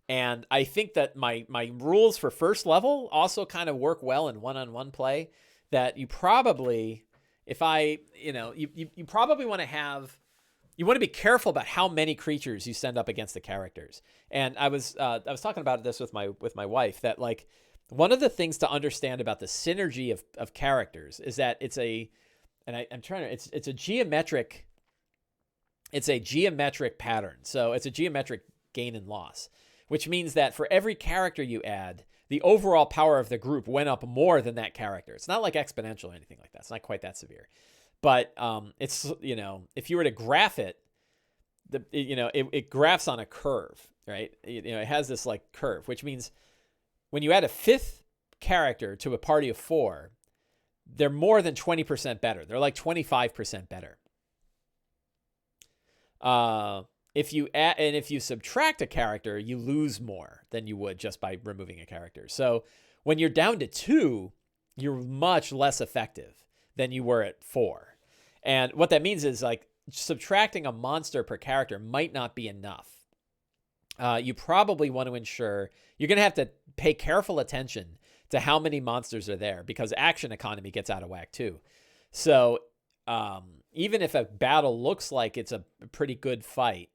And I think that my rules for first level also kind of work well in one-on-one play. That you probably... you probably want to be careful about how many creatures you send up against the characters. And I was talking about this with my wife, that like one of the things to understand about the synergy of characters is that it's a geometric pattern. So it's a geometric gain and loss, which means that for every character you add, the overall power of the group went up more than that character. It's not like exponential or anything like that. It's not quite that severe. But it's, if you were to graph it, it graphs on a curve, right? It has this like curve, which means when you add a 5th character to a party of 4, they're more than 20% better. They're like 25% better. If you subtract a character, you lose more than you would just by removing a character. So when you're down to 2, you're much less effective than you were at 4. And what that means is like subtracting a monster per character might not be enough. You probably want to ensure you're going to have to pay careful attention to how many monsters are there, because action economy gets out of whack too. So even if a battle looks like it's a pretty good fight,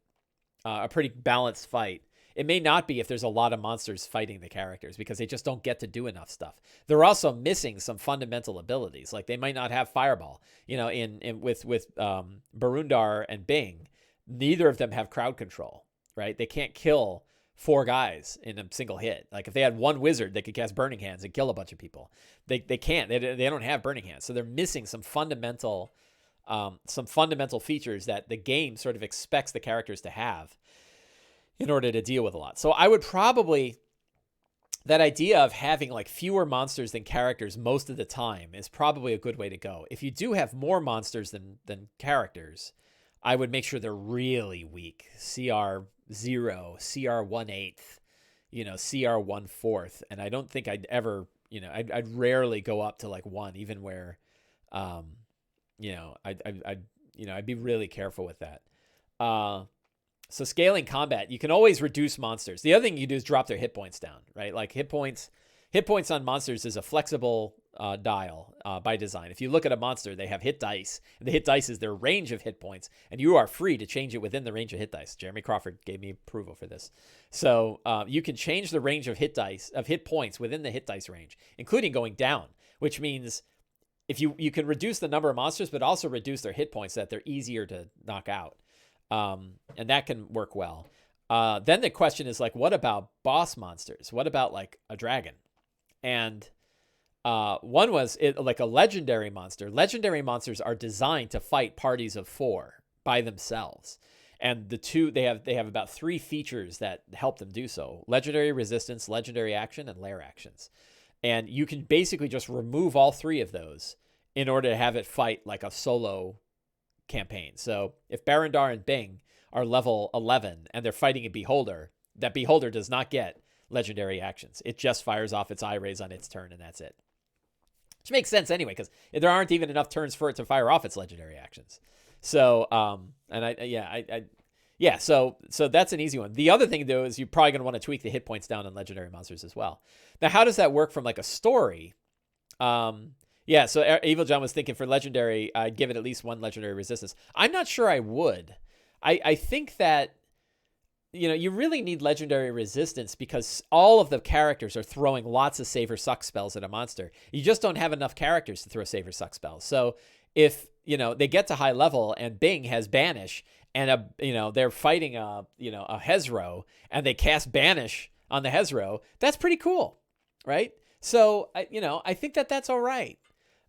a pretty balanced fight, it may not be if there's a lot of monsters fighting the characters, because they just don't get to do enough stuff. They're also missing some fundamental abilities. Like they might not have Fireball, with Barundar and Bing, neither of them have crowd control, right? They can't kill 4 guys in a single hit. Like if they had one wizard, they could cast Burning Hands and kill a bunch of people. They can't, they don't have Burning Hands. So they're missing some fundamental features that the game sort of expects the characters to have in order to deal with a lot. So I would probably that idea of having like fewer monsters than characters most of the time is probably a good way to go. If you do have more monsters than characters, I would make sure they're really weak. CR 0, CR 1/8, CR 1/4. And I don't think I'd ever, I'd rarely go up to like 1, even where, I'd be really careful with that. So scaling combat, you can always reduce monsters. The other thing you do is drop their hit points down, right? Like hit points on monsters is a flexible dial by design. If you look at a monster, they have hit dice, and the hit dice is their range of hit points, and you are free to change it within the range of hit dice. Jeremy Crawford gave me approval for this. So you can change the range of hit points within the hit dice range, including going down, which means if you can reduce the number of monsters, but also reduce their hit points so that they're easier to knock out. And that can work well. Then the question is like, what about boss monsters? What about like a dragon? And one was like a legendary monster. Legendary monsters are designed to fight parties of 4 by themselves. And they have about 3 features that help them do so: legendary resistance, legendary action, and lair actions. And you can basically just remove all 3 of those in order to have it fight like a solo campaign. So if Barandar and Bing are level 11 and they're fighting a beholder, that beholder does not get legendary actions. It just fires off its eye rays on its turn, and that's it. Which makes sense anyway, because there aren't even enough turns for it to fire off its legendary actions. So so that's an easy one. The other thing though is you're probably going to want to tweak the hit points down on legendary monsters as well. Now, how does that work from like a story? So Evil John was thinking for legendary, I'd give it at least 1 legendary resistance. I'm not sure I would. I think that, you really need legendary resistance because all of the characters are throwing lots of save or suck spells at a monster. You just don't have enough characters to throw save or suck spells. So if, they get to high level and Bing has Banish and, they're fighting a Hezro and they cast Banish on the Hezro, that's pretty cool, right? So, I think that's all right.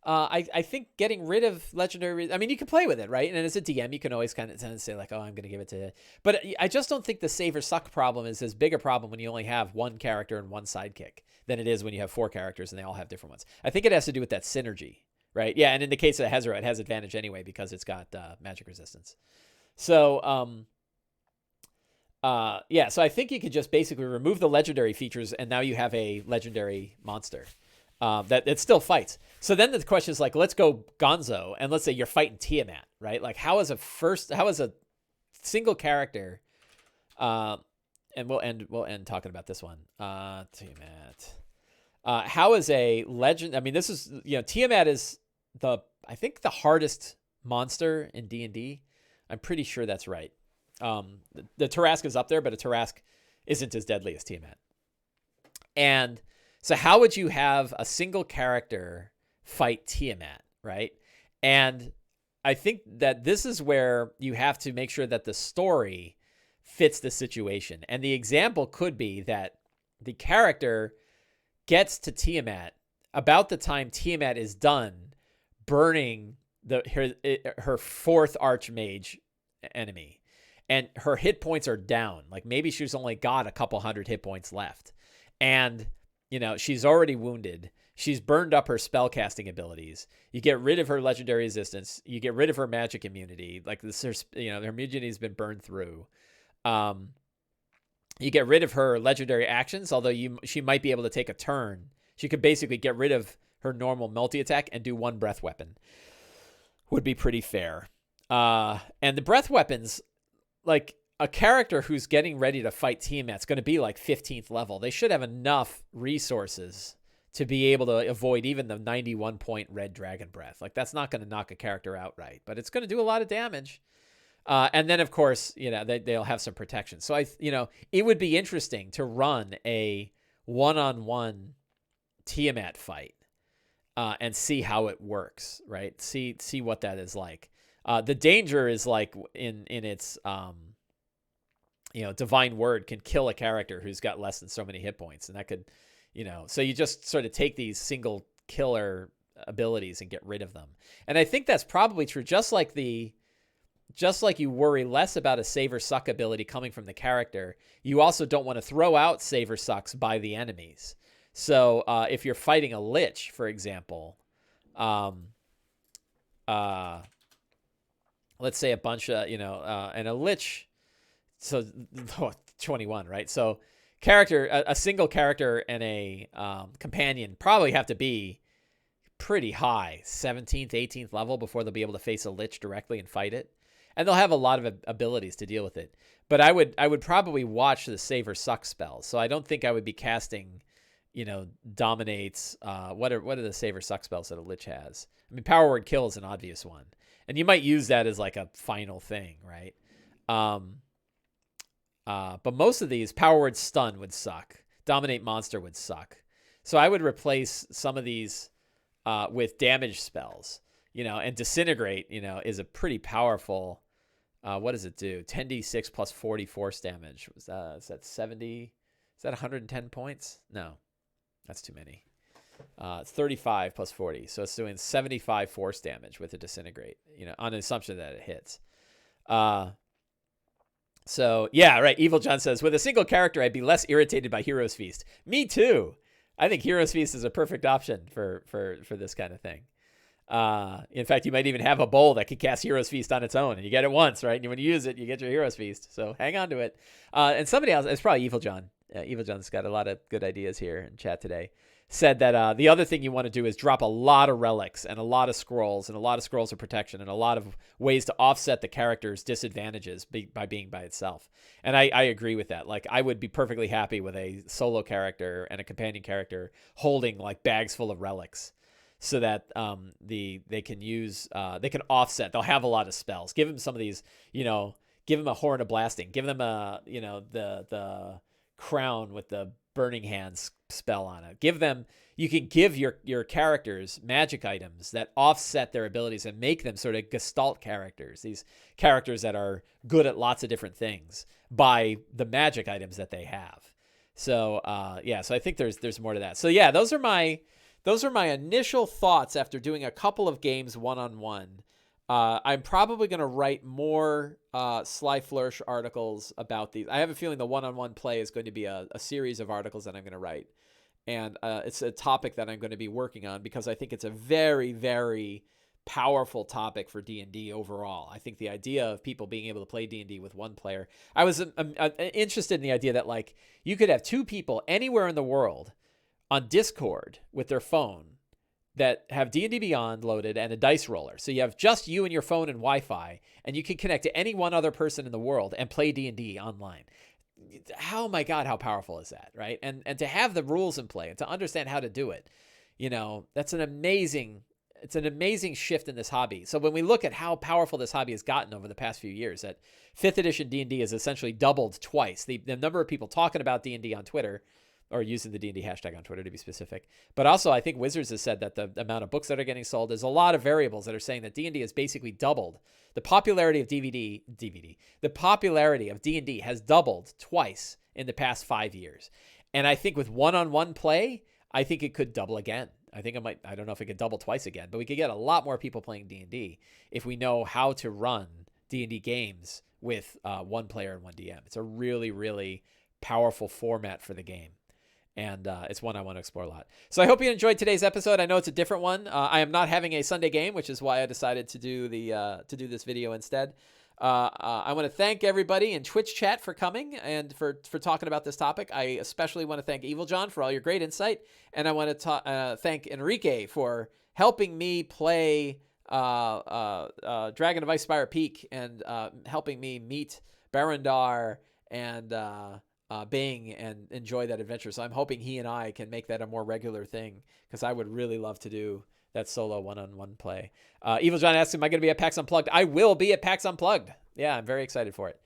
I think getting rid of legendary, you can play with it, right? And as a DM, you can always kind of say like, oh, I'm going to give it to, but I just don't think the save or suck problem is as big a problem when you only have 1 character and 1 sidekick than it is when you have 4 characters and they all have different ones. I think it has to do with that synergy, right? Yeah. And in the case of Hezro, it has advantage anyway, because it's got magic resistance. So, so I think you could just basically remove the legendary features and now you have a legendary monster. That it still fights. So then the question is like, let's go gonzo, and let's say you're fighting Tiamat, right? Like how is a single character, and we'll end talking about this one. Tiamat. How is a legend? This is, Tiamat is I think the hardest monster in D&D. I'm pretty sure that's right. The Tarrasque is up there, but a Tarrasque isn't as deadly as Tiamat. And so how would you have a single character fight Tiamat, right? And I think that this is where you have to make sure that the story fits the situation. And the example could be that the character gets to Tiamat about the time Tiamat is done burning her 4th archmage enemy. And her hit points are down. Like maybe she's only got a couple hundred hit points left. And she's already wounded. She's burned up her spellcasting abilities. You get rid of her legendary resistance. You get rid of her magic immunity. Like this, her immunity has been burned through. You get rid of her legendary actions, although she might be able to take a turn. She could basically get rid of her normal multi-attack and do 1 breath weapon. Would be pretty fair. And the breath weapons, like, a character who's getting ready to fight Tiamat's going to be like 15th level. They should have enough resources to be able to avoid even the 91 point red dragon breath. Like that's not going to knock a character outright, but it's going to do a lot of damage. And then of course, they'll have some protection. So it would be interesting to run a 1-on-1 Tiamat fight and see how it works, right? See what that is like. The danger is like in its, divine word can kill a character who's got less than so many hit points. And that could, so you just sort of take these single killer abilities and get rid of them. And I think that's probably true. Just like the just like you worry less about a save or suck ability coming from the character, you also don't want to throw out save or sucks by the enemies. So if you're fighting a lich, for example, let's say a bunch of, and a lich, so 21, right? So a single character and a companion probably have to be pretty high, 17th, 18th level before they'll be able to face a lich directly and fight it. And they'll have a lot of abilities to deal with it. But I would probably watch the save or suck spells. So I don't think I would be casting, dominates. What are the save or suck spells that a lich has? I mean, Power Word Kill is an obvious one. And you might use that as like a final thing, right? But most of these, Power Word Stun would suck. Dominate Monster would suck. So I would replace some of these with damage spells, and Disintegrate, is a pretty powerful, what does it do? 10d6 plus 40 force damage. Is that 70? Is that 110 points? No, that's too many. It's 35 plus 40. So it's doing 75 force damage with a Disintegrate, on an assumption that it hits. So yeah, right. Evil John says, with a single character, I'd be less irritated by Hero's Feast. Me too. I think Hero's Feast is a perfect option for this kind of thing. In fact, you might even have a bowl that could cast Hero's Feast on its own, and you get it once, right? And when you use it, you get your Hero's Feast. So hang on to it. And somebody else, it's probably Evil John. Evil John's got a lot of good ideas here in chat today. Said that the other thing you want to do is drop a lot of relics and a lot of scrolls and a lot of scrolls of protection and a lot of ways to offset the character's disadvantages by being by itself. And I agree with that. Like, I would be perfectly happy with a solo character and a companion character holding like bags full of relics, so that they can offset. They'll have a lot of spells. Give them some of these, give them a Horn of Blasting. Give them the crown with the Burning Hands spell on it. You can give your characters magic items that offset their abilities and make them sort of gestalt characters. These characters that are good at lots of different things by the magic items that they have. So so I think there's more to that. So yeah, those are my initial thoughts after doing a couple of games one-on-one. I'm probably going to write more Sly Flourish articles about these. I have a feeling the one-on-one play is going to be a series of articles that I'm going to write. And it's a topic that I'm going to be working on because I think it's a very, very powerful topic for D&D overall. I think the idea of people being able to play D&D with one player. I was interested in the idea that, like, you could have two people anywhere in the world on Discord with their phone that have D&D Beyond loaded and a dice roller. So you have just you and your phone and Wi-Fi, and you can connect to any one other person in the world and play D&D online. Oh my God, how powerful is that, right? And to have the rules in play and to understand how to do it, that's an amazing shift in this hobby. So when we look at how powerful this hobby has gotten over the past few years, that 5th edition D&D has essentially doubled twice. The number of people talking about D&D on Twitter, or using the D&D hashtag on Twitter to be specific. But also, I think Wizards has said that the amount of books that are getting sold, there's a lot of variables that are saying that D&D has basically doubled. The popularity of the popularity of D&D has doubled twice in the past 5 years. And I think with one-on-one play, I think it could double again. I don't know if it could double twice again, but we could get a lot more people playing D&D if we know how to run D&D games with one player and one DM. It's a really, really powerful format for the game. And it's one I want to explore a lot. So I hope you enjoyed today's episode. I know it's a different one. I am not having a Sunday game, which is why I decided to do this video instead. I want to thank everybody in Twitch chat for coming and for talking about this topic. I especially want to thank Evil John for all your great insight, and I want to thank Enrique for helping me play Dragon of Icespire Peak and helping me meet Barandar and Bing and enjoy that adventure. So I'm hoping he and I can make that a more regular thing, because I would really love to do that solo one-on-one play. Evil John asks, am I going to be at PAX Unplugged? I will be at PAX Unplugged. Yeah, I'm very excited for it.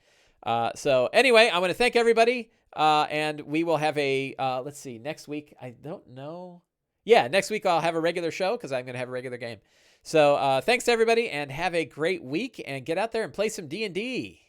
So anyway, I want to thank everybody. And we will have let's see, next week. I don't know. Yeah, next week I'll have a regular show because I'm going to have a regular game. So thanks to everybody and have a great week, and get out there and play some D&D.